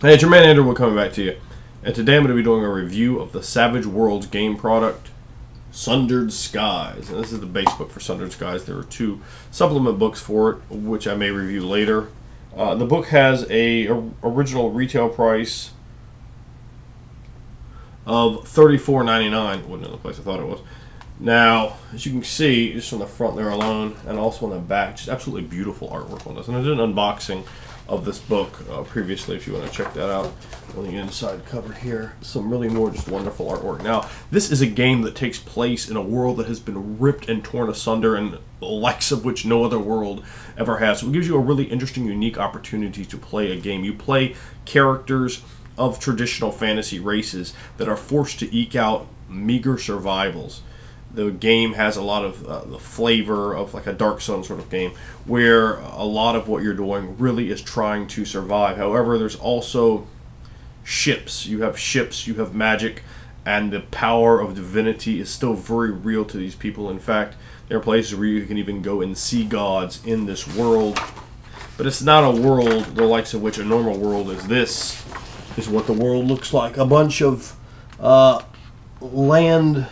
Hey, it's your man Andrew, we're coming back to you. And today I'm going to be doing a review of the Savage Worlds game product, Sundered Skies. And this is the base book for Sundered Skies. There are two supplement books for it, which I may review later. The book has a original retail price of $34.99. Wasn't in the place I thought it was. Now, as you can see, just on the front there alone, and also on the back, just absolutely beautiful artwork on this. And I did an unboxing of this book previously, if you want to check that out on the inside cover here. Some really more just wonderful artwork. Now, this is a game that takes place in a world that has been ripped and torn asunder, and the likes of which no other world ever has. So it gives you a really interesting, unique opportunity to play a game. You play characters of traditional fantasy races that are forced to eke out meager survivals. The game has a lot of the flavor of like a Dark Sun sort of game, where a lot of what you're doing really is trying to survive. However, there's also ships. You have magic, and the power of divinity is still very real to these people. In fact, there are places where you can even go and see gods in this world. But it's not a world the likes of which a normal world is. This is what the world looks like. A bunch of land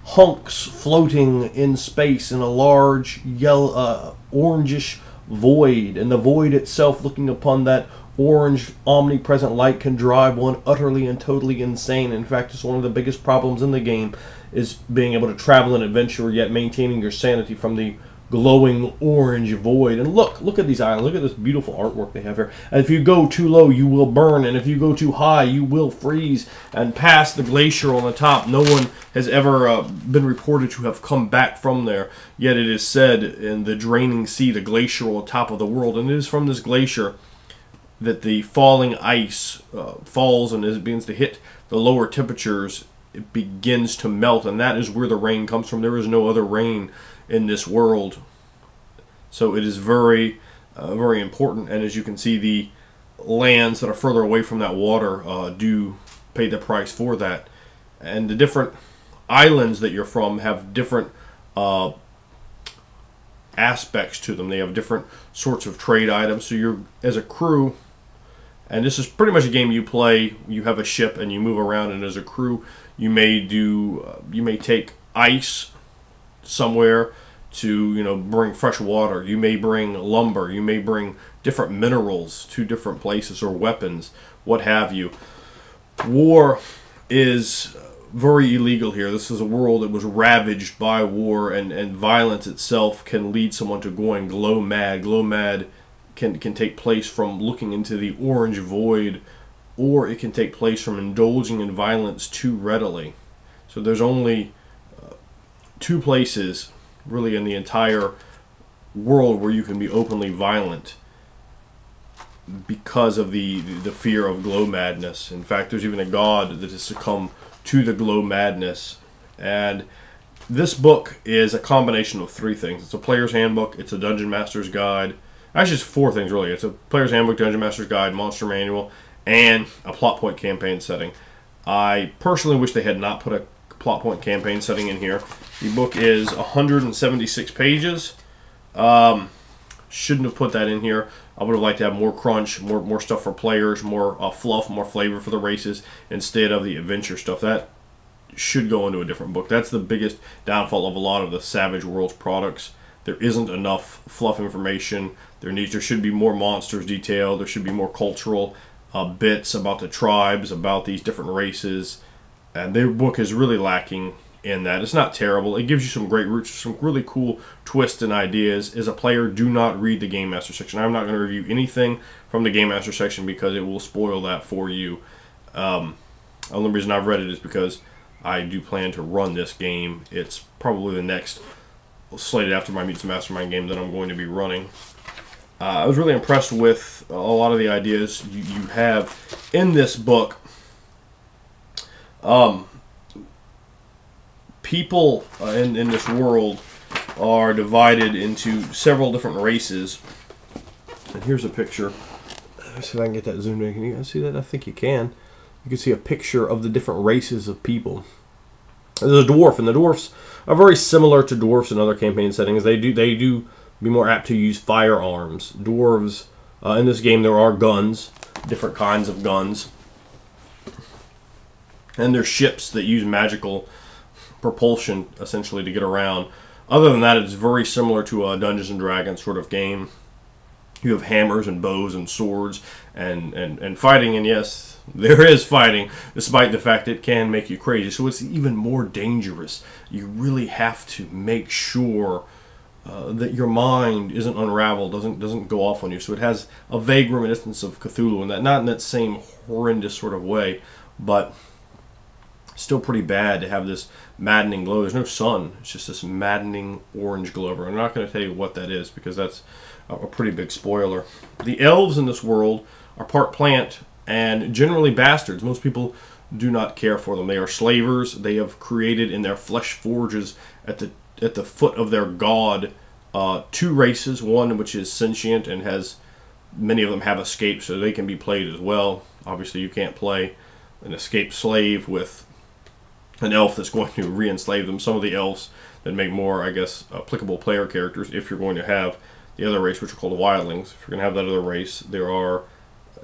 hunks floating in space in a large yellow, orangish void, and the void itself, looking upon that orange omnipresent light, can drive one utterly and totally insane. In fact, it's one of the biggest problems in the game, is being able to travel and adventure yet maintaining your sanity from the glowing orange void. And look at these islands. Look at this beautiful artwork they have here. And if you go too low, you will burn, and if you go too high, you will freeze. And past the glacier on the top, no one has ever been reported to have come back from there. Yet it is said in the draining sea, the glacier on top of the world, and it is from this glacier that the falling ice falls, and as it begins to hit the lower temperatures, it begins to melt, and that is where the rain comes from. There is no other rain in this world, so it is very very important. And as you can see, the lands that are further away from that water do pay the price for that, and the different islands that you're from have different aspects to them. They have different sorts of trade items. So you're, as a crew, and this is pretty much a game you play, you have a ship and you move around, and as a crew you may take ice somewhere to bring fresh water. You may bring lumber. You may bring different minerals to different places, or weapons, what have you. War is very illegal here. This is a world that was ravaged by war, and violence itself can lead someone to going glow mad. Glow mad can take place from looking into the orange void, or it can take place from indulging in violence too readily. So there's only two places really in the entire world where you can be openly violent because of the fear of glow madness. In fact, there's even a god that has succumbed to the glow madness. And this book is a combination of three things. It's a player's handbook, it's a dungeon master's guide. Actually, it's four things really. It's a player's handbook, dungeon master's guide, monster manual, and a plot point campaign setting. I personally wish they had not put a plot point campaign setting in here. The book is 176 pages. Shouldn't have put that in here. I would have liked to have more crunch, more stuff for players, more fluff, more flavor for the races, instead of the adventure stuff. That should go into a different book. That's the biggest downfall of a lot of the Savage Worlds products. There isn't enough fluff information. There should be more monsters detailed. There should be more cultural bits about the tribes, about these different races. And their book is really lacking in that. It's not terrible. It gives you some great roots, some really cool twists and ideas. As a player, do not read the Game Master section. I'm not going to review anything from the Game Master section because it will spoil that for you. The only reason I've read it is because I do plan to run this game. It's probably the next slated after my Meet the Mastermind game that I'm going to be running. I was really impressed with a lot of the ideas you have in this book. People in this world are divided into several different races. And here's a picture. Let's see if I can get that zoomed in. Can you guys see that? I think you can. You can see a picture of the different races of people. There's a dwarf, and the dwarfs are very similar to dwarfs in other campaign settings. They do be more apt to use firearms. Dwarves, in this game there are guns. different kinds of guns. And there's ships that use magical propulsion, essentially, to get around. Other than that, it's very similar to a Dungeons and Dragons sort of game. You have hammers and bows and swords and fighting, and yes, there is fighting, despite the fact it can make you crazy. So it's even more dangerous. You really have to make sure that your mind isn't unraveled, doesn't go off on you. So it has a vague reminiscence of Cthulhu, and that not in that same horrendous sort of way, but still pretty bad to have this maddening glow. There's no sun. It's just this maddening orange glow. I'm not going to tell you what that is because that's a pretty big spoiler. The elves in this world are part plant and generally bastards. Most people do not care for them. They are slavers. They have created in their flesh forges at the foot of their god two races. One which is sentient and has many of them have escaped, so they can be played as well. Obviously, you can't play an escaped slave with an elf that's going to re-enslave them. Some of the elves that make more, I guess, applicable player characters, if you're going to have the other race, which are called the wildlings. If you're going to have that other race, there are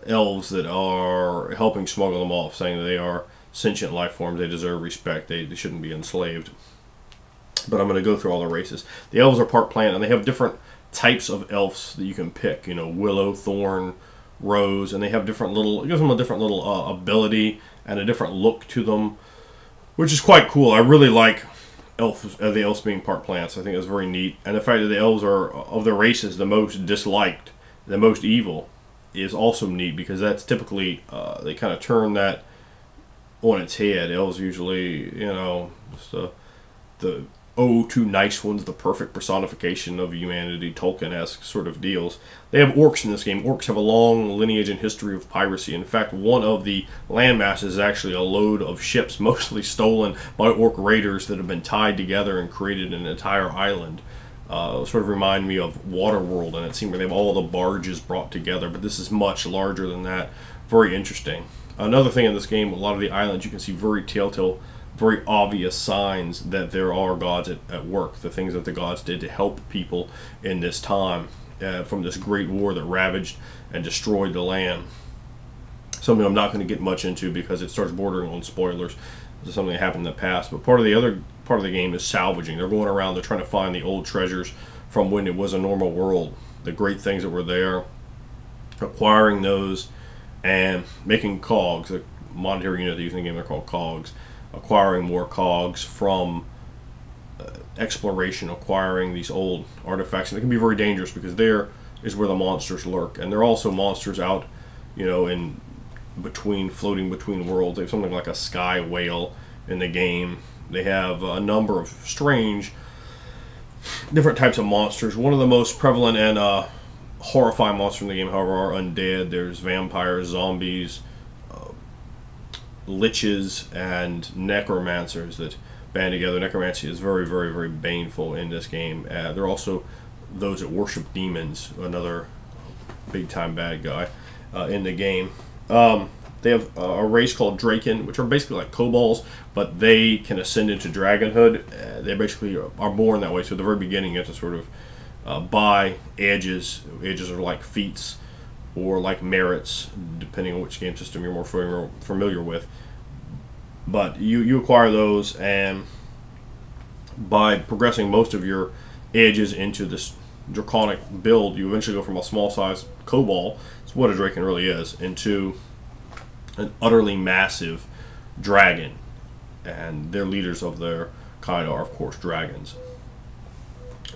elves that are helping smuggle them off, saying that they are sentient life forms, they deserve respect, they shouldn't be enslaved. But I'm going to go through all the races. The elves are part plant, and they have different types of elves that you can pick. You know, willow, thorn, rose, and they have different little, it gives them a different little ability and a different look to them, which is quite cool. I really like the elves being part plants. I think it's very neat. And the fact that the elves are, of the races, the most disliked, the most evil, is also neat, because that's typically, they kind of turn that on its head. Elves usually, you know, just the two nice ones, the perfect personification of humanity, Tolkien-esque sort of deals. They have orcs in this game. Orcs have a long lineage and history of piracy. In fact, one of the landmasses is actually a load of ships, mostly stolen by orc raiders, that have been tied together and created an entire island. Sort of remind me of Waterworld, and it seems like they have all the barges brought together, but this is much larger than that. Very interesting. Another thing in this game, a lot of the islands, you can see very telltale, very obvious signs that there are gods at work, the things that the gods did to help people in this time, from this great war that ravaged and destroyed the land. Something I'm not going to get much into because it starts bordering on spoilers. This is something that happened in the past. But part of the other part of the game is salvaging. They're going around, they're trying to find the old treasures from when it was a normal world, the great things that were there, acquiring those and making cogs, a monetary unit they use in the game, they're called cogs. Acquiring more cogs from exploration, acquiring these old artifacts. And it can be very dangerous because there is where the monsters lurk. And there are also monsters out, you know, in between, floating between worlds. They have something like a sky whale in the game. They have a number of strange, different types of monsters. One of the most prevalent and horrifying monsters in the game, however, are undead. There's vampires, zombies, liches, and necromancers that band together. Necromancy is very, very, very baneful in this game. There are also those that worship demons, another big-time bad guy in the game. They have a race called Draken, which are basically like kobolds, but they can ascend into dragonhood. They basically are born that way, so at the very beginning you have to sort of buy edges. Edges are like feats or like merits, depending on which game system you're more familiar with. But you acquire those, and by progressing most of your edges into this draconic build, you eventually go from a small size kobold, it's what a draken really is, into an utterly massive dragon. And their leaders of their kind are, of course, dragons.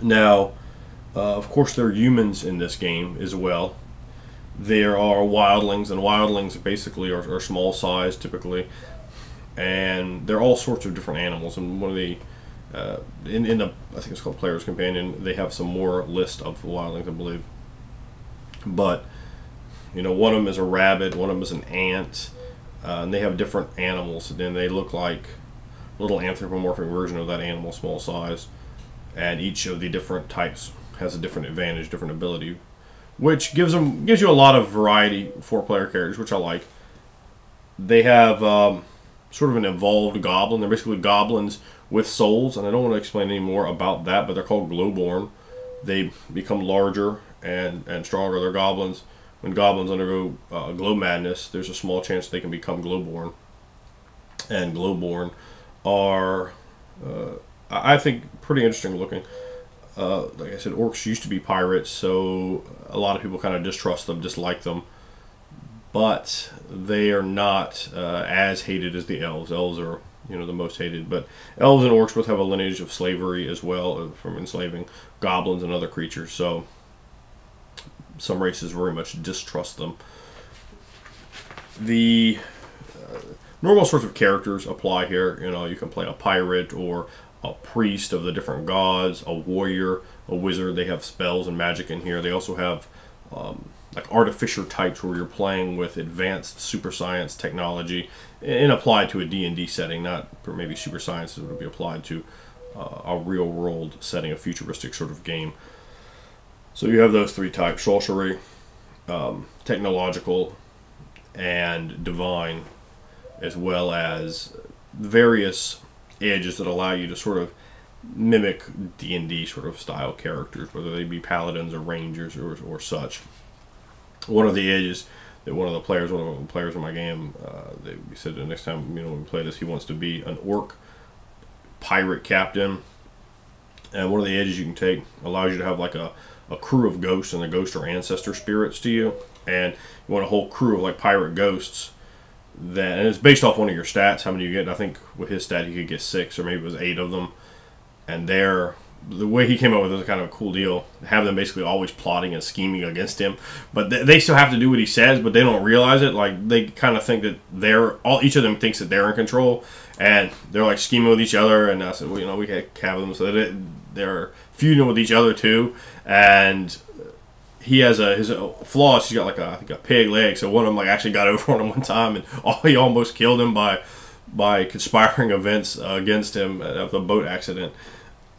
Now, of course, there are humans in this game as well. There are wildlings, and wildlings basically are small size typically, and they're all sorts of different animals. And one of the in the, I think it's called Player's Companion, they have some more list of wildlings, I believe. But you know, one of them is a rabbit, one of them is an ant, and they have different animals. And then they look like little anthropomorphic version of that animal, small size. And each of the different types has a different advantage, different ability, which gives you a lot of variety for player characters, which I like. They have sort of an evolved goblin. They're basically goblins with souls, and I don't want to explain any more about that, but they're called glowborn. They become larger and stronger. They're goblins when goblins undergo glow madness, there's a small chance they can become glowborn. And glowborn are, I think, pretty interesting looking. Like I said, orcs used to be pirates, so a lot of people kind of distrust them, dislike them. But they are not as hated as the elves. Elves are, you know, the most hated. But elves and orcs both have a lineage of slavery as well, from enslaving goblins and other creatures. So some races very much distrust them. The normal sorts of characters apply here. You know, you can play a pirate or a priest of the different gods, a warrior, a wizard. They have spells and magic in here. They also have like artificer types where you're playing with advanced super science technology and applied to a D&D setting, not for maybe super science that would be applied to a real world setting, a futuristic sort of game. So you have those three types: sorcery, technological, and divine, as well as various edges that allow you to sort of mimic D&D sort of style characters, whether they be paladins or rangers or such. One of the edges that one of the players in my game, they said the next time, you know, when we play this, he wants to be an orc pirate captain. And one of the edges you can take allows you to have like a crew of ghosts, and the ghosts are ancestor spirits to you. And you want a whole crew of like pirate ghosts. That, and it's based off one of your stats, how many you get. I think with his stat he could get 6, or maybe it was 8 of them. And the way he came up with it was kind of a cool deal. Have them basically always plotting and scheming against him, but they still have to do what he says, but they don't realize it. Like, they kind of think that each of them thinks that they're in control, and they're like scheming with each other. And I said, well, you know, we can have them so that they're feuding with each other too. And he has his flaws. He's got like I think a pig leg, so one of them like actually got over on him one time, and he almost killed him by conspiring events against him at the boat accident.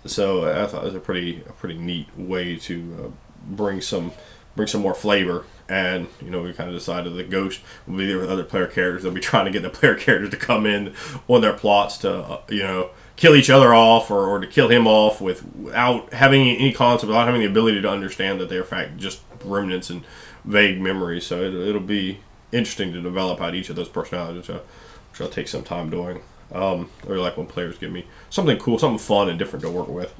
So I thought it was a pretty neat way to bring some more flavor. And, you know, we kind of decided the ghost will be there with other player characters. They'll be trying to get the player characters to come in on their plots to you know, kill each other off, or to kill him off without having any concept, without having the ability to understand that they're in fact just remnants and vague memories. So it'll be interesting to develop out each of those personalities, which I'll take some time doing. I really like when players give me something cool, something fun and different to work with.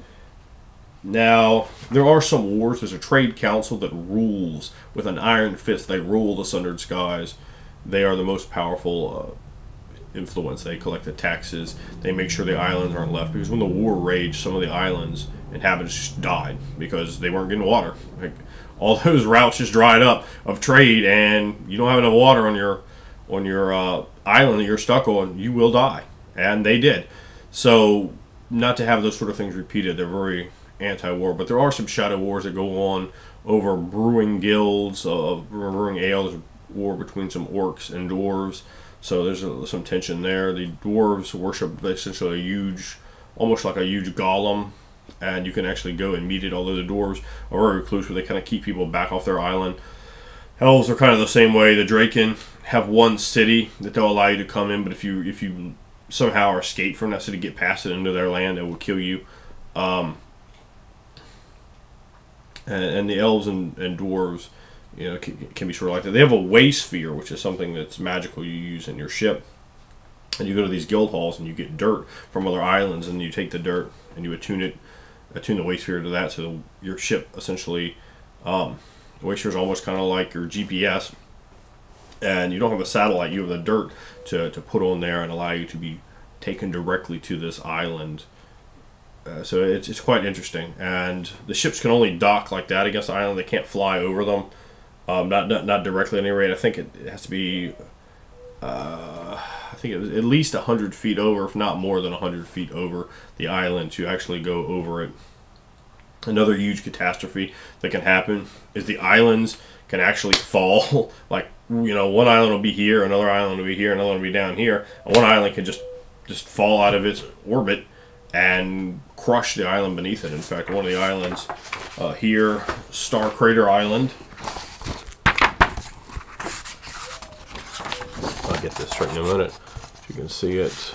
Now, there are some wars. There's a trade council that rules with an iron fist. They rule the Sundered Skies. They are the most powerful influence. They collect the taxes. They make sure the islands aren't left, because when the war raged, some of the islands inhabitants just died because they weren't getting water. Like, all those routes just dried up of trade, and you don't have enough water on your island that you're stuck on, you will die. And they did. So, not to have those sort of things repeated. They're very anti-war, but there are some shadow wars that go on over brewing guilds, brewing ale. There's a war between some orcs and dwarves, so there's some tension there. The dwarves worship essentially almost like a huge golem, and you can actually go and meet it, although the dwarves are very reclusive. They kind of keep people back off their island. Elves are kind of the same way. The Draken have one city that they'll allow you to come in, but if you somehow escape from that city, get past it into their land, it will kill you. And the elves and dwarves, you know, can be sort of like that. They have a way sphere, which is something that's magical you use in your ship. And you go to these guild halls and you get dirt from other islands, and you take the dirt and you attune the way sphere to that, so your ship essentially, the way sphere is almost kind of like your GPS. And you don't have a satellite, you have the dirt to put on there and allow you to be taken directly to this island. So it's quite interesting. And the ships can only dock like that against the island. They can't fly over them. Not directly at any rate. I think it has to be, I think it was at least 100 feet over, if not more than 100 feet over the island to actually go over it. Another huge catastrophe that can happen is the islands can actually fall. Like, you know, one island will be here, another island will be here, another one will be down here, and one island can just fall out of its orbit and crush the island beneath it. In fact, one of the islands here, Star Crater Island. I'll get this straight in a minute. You can see it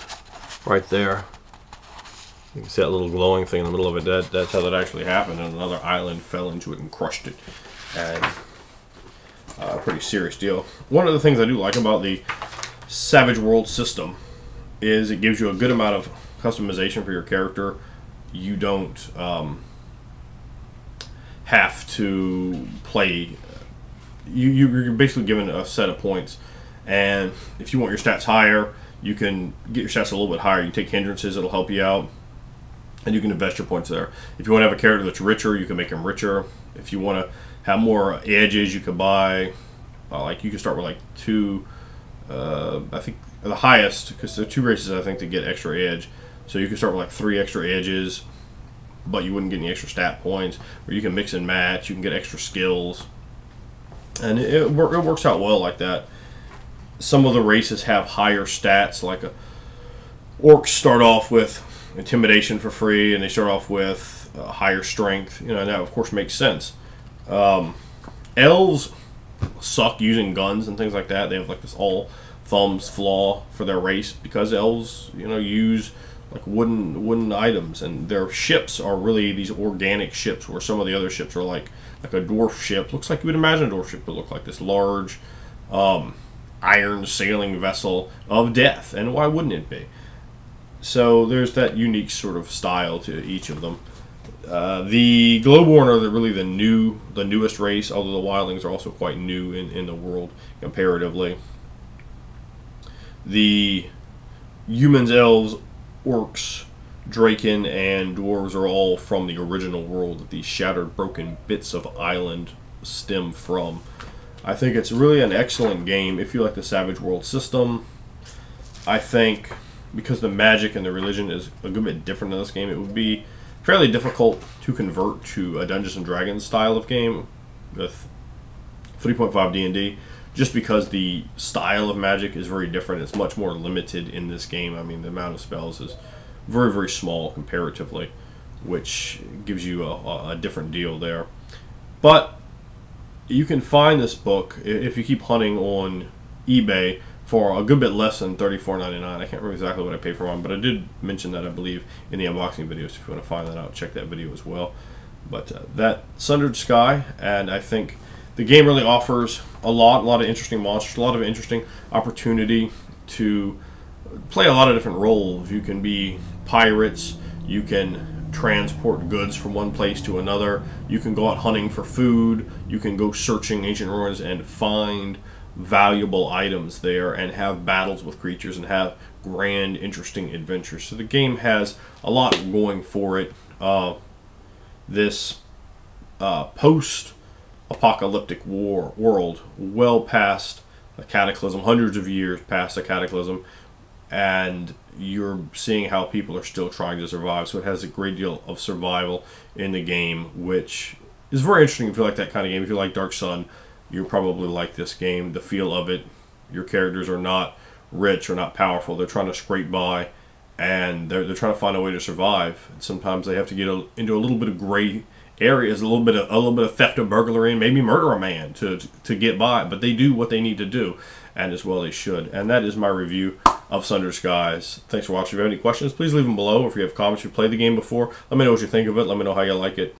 right there. You can see that little glowing thing in the middle of it. That's how that actually happened. And another island fell into it and crushed it. And pretty serious deal. One of the things I do like about the Savage Worlds system is it gives you a good amount of customization for your character. You don't have to play. You're basically given a set of points, and if you want your stats higher, you can get your stats a little bit higher. You take hindrances; it'll help you out, and you can invest your points there. If you want to have a character that's richer, you can make him richer. If you want to have more edges, you can buy. Like you can start with like 2. I think the highest, because there are 2 races I think to get extra edge. So you can start with like 3 extra edges, but you wouldn't get any extra stat points. Or you can mix and match. You can get extra skills. And it works out well like that. Some of the races have higher stats, like orcs start off with intimidation for free, and they start off with higher strength. You know, and that of course makes sense. Elves suck using guns and things like that. They have like this all thumbs flaw for their race because elves, you know, use like wooden items, and their ships are really these organic ships, where some of the other ships are like a dwarf ship. Looks like you would imagine a dwarf ship would look like, this large iron sailing vessel of death, and why wouldn't it be? So there's that unique sort of style to each of them. The Glowborn are really the newest race, although the Wildlings are also quite new in the world comparatively. The humans, elves, orcs, Draken, and dwarves are all from the original world that these shattered, broken bits of island stem from. I think it's really an excellent game if you like the Savage Worlds system. I think because the magic and the religion is a good bit different in this game, it would be fairly difficult to convert to a Dungeons and Dragons style of game with 3.5 D&D, just because the style of magic is very different. It's much more limited in this game. I mean, the amount of spells is very, very small comparatively, which gives you a different deal there. But you can find this book if you keep hunting on eBay for a good bit less than $34.99. I can't remember exactly what I paid for mine, but I did mention that, I believe, in the unboxing videos. If you want to find that out, check that video as well. But that Sundered Sky, and I think the game really offers a lot of interesting monsters, a lot of interesting opportunity to play a lot of different roles. You can be pirates, you can transport goods from one place to another, you can go out hunting for food, you can go searching ancient ruins and find valuable items there, and have battles with creatures and have grand, interesting adventures. So the game has a lot going for it. This post-apocalyptic world, well past the cataclysm, hundreds of years past the cataclysm, and you're seeing how people are still trying to survive. So it has a great deal of survival in the game, which is very interesting if you like that kind of game. If you like Dark Sun, you probably like this game. The feel of it, your characters are not rich or not powerful. They're trying to scrape by, and they're trying to find a way to survive. And sometimes they have to get into a little bit of gray areas, a little bit of theft and burglary, and maybe murder a man to get by. But they do what they need to do, and as well they should. And that is my review of Sundered Skies. Thanks for watching. If you have any questions, please leave them below. If you have comments, if you played the game before, let me know what you think of it. Let me know how you like it.